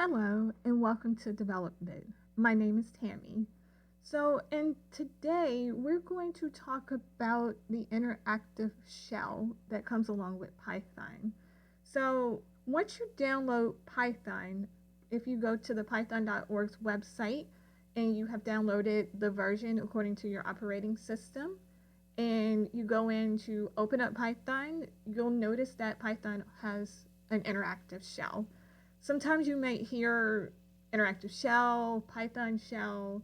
Hello and welcome to Development. My name is Tammy. And today we're going to talk about the interactive shell that comes along with Python. Once you download Python, if you go to the python.org's website and you have downloaded the version according to your operating system, and you go in to open up Python, you'll notice that Python has an interactive shell. Sometimes you might hear interactive shell, Python shell,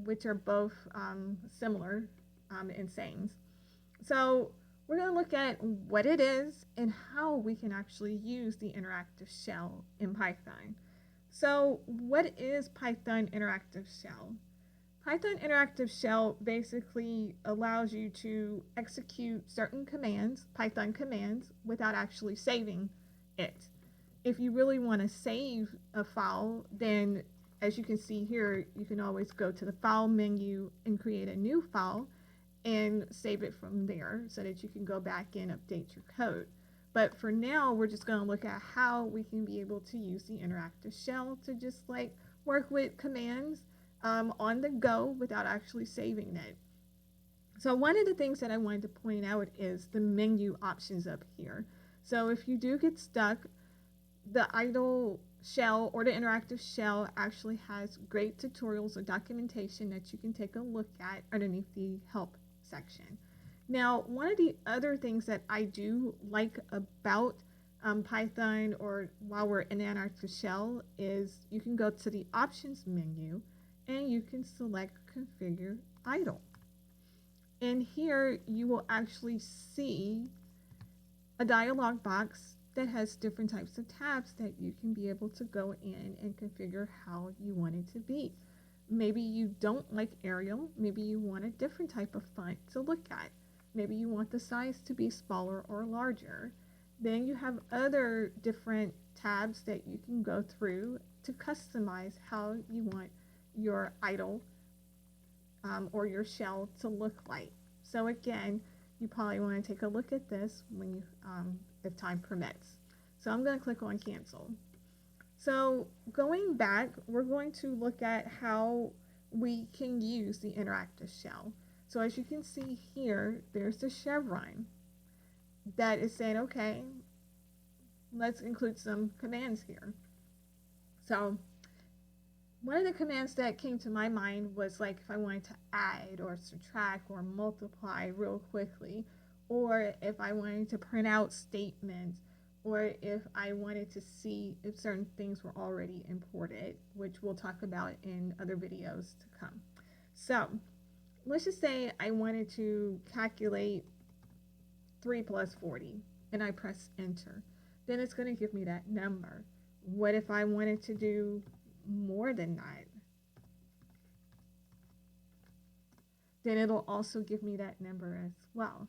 which are both similar in sayings. So we're going to look at what it is and how we can actually use the interactive shell in Python. So what is Python interactive shell? Python interactive shell basically allows you to execute certain commands, Python commands, without actually saving it. If you really want to save a file, then as you can see here, you can always go to the file menu and create a new file and save it from there so that you can go back and update your code. But for now, we're just going to look at how we can be able to use the interactive shell to just like work with commands on the go without actually saving it. So one of the things that I wanted to point out is the menu options up here. So if you do get stuck, the idle shell or the interactive shell actually has great tutorials or documentation that you can take a look at underneath the help section. Now, one of the other things that I do like about Python, or while we're in the interactive shell, is you can go to the options menu and you can select configure idle. And here you will actually see a dialog box that has different types of tabs that you can be able to go in and configure how you want it to be. Maybe you don't like Arial, maybe you want a different type of font to look at. Maybe you want the size to be smaller or larger. Then you have other different tabs that you can go through to customize how you want your idle or your shell to look like. So again, you probably want to take a look at this when you, if time permits. So I'm going to click on cancel. So going back, we're going to look at how we can use the interactive shell. So as you can see here, there's the chevron that is saying, okay, let's include some commands here. So one of the commands that came to my mind was like if I wanted to add or subtract or multiply real quickly, or if I wanted to print out statements, or if I wanted to see if certain things were already imported, which we'll talk about in other videos to come. So let's just say I wanted to calculate 3 plus 40 and I press enter. Then it's going to give me that number. What if I wanted to do more than that? Then it'll also give me that number as well.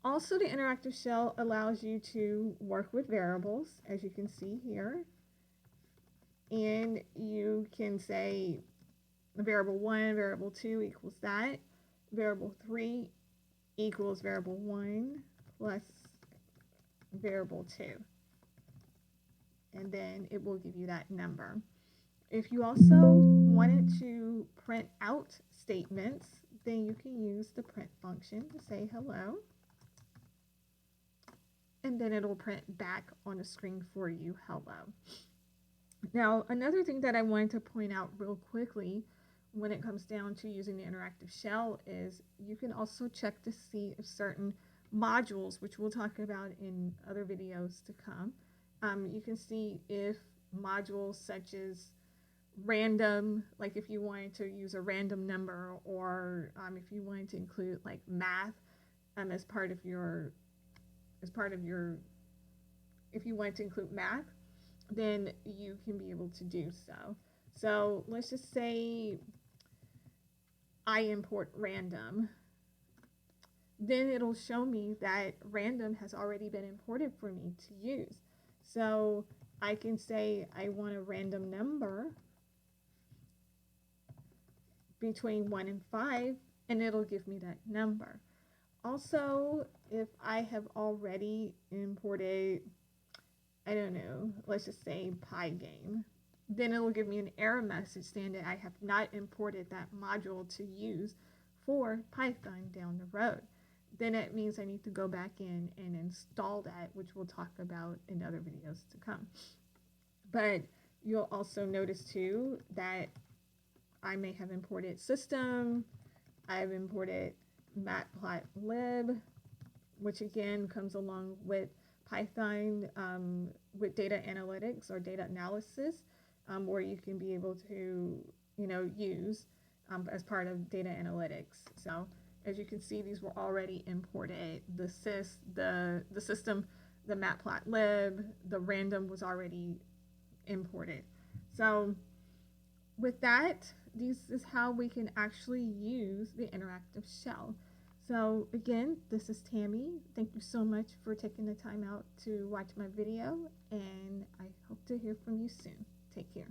Also, the interactive shell allows you to work with variables, as you can see here. And you can say variable 1, variable 2 equals that. Variable 3 equals variable 1 plus variable 2. And then it will give you that number. If you also wanted to print out statements, then you can use the print function to say hello. And then it'll print back on the screen for you, hello. Now, another thing that I wanted to point out real quickly when it comes down to using the interactive shell is you can also check to see if certain modules, which we'll talk about in other videos to come, you can see if modules such as random, like if you wanted to use a random number, or if you wanted to include like math as part of your, if you wanted to include math, then you can be able to do so. So let's just say I import random. Then it'll show me that random has already been imported for me to use. So I can say I want a random number between 1 and 5, and it'll give me that number. Also, if I have already imported, I don't know, let's just say Pygame. then it will give me an error message saying that I have not imported that module to use for Python down the road. Then it means I need to go back in and install that, which we'll talk about in other videos to come. But you'll also notice too that I may have imported system, I've imported matplotlib, which again comes along with Python with data analytics or data analysis, where you can be able to, use as part of data analytics. So as you can see, these were already imported. The sys, the system, the matplotlib, the random was already imported. So with that, this is how we can actually use the interactive shell. So again, this is Tammy. Thank you so much for taking the time out to watch my video, and I hope to hear from you soon. Take care.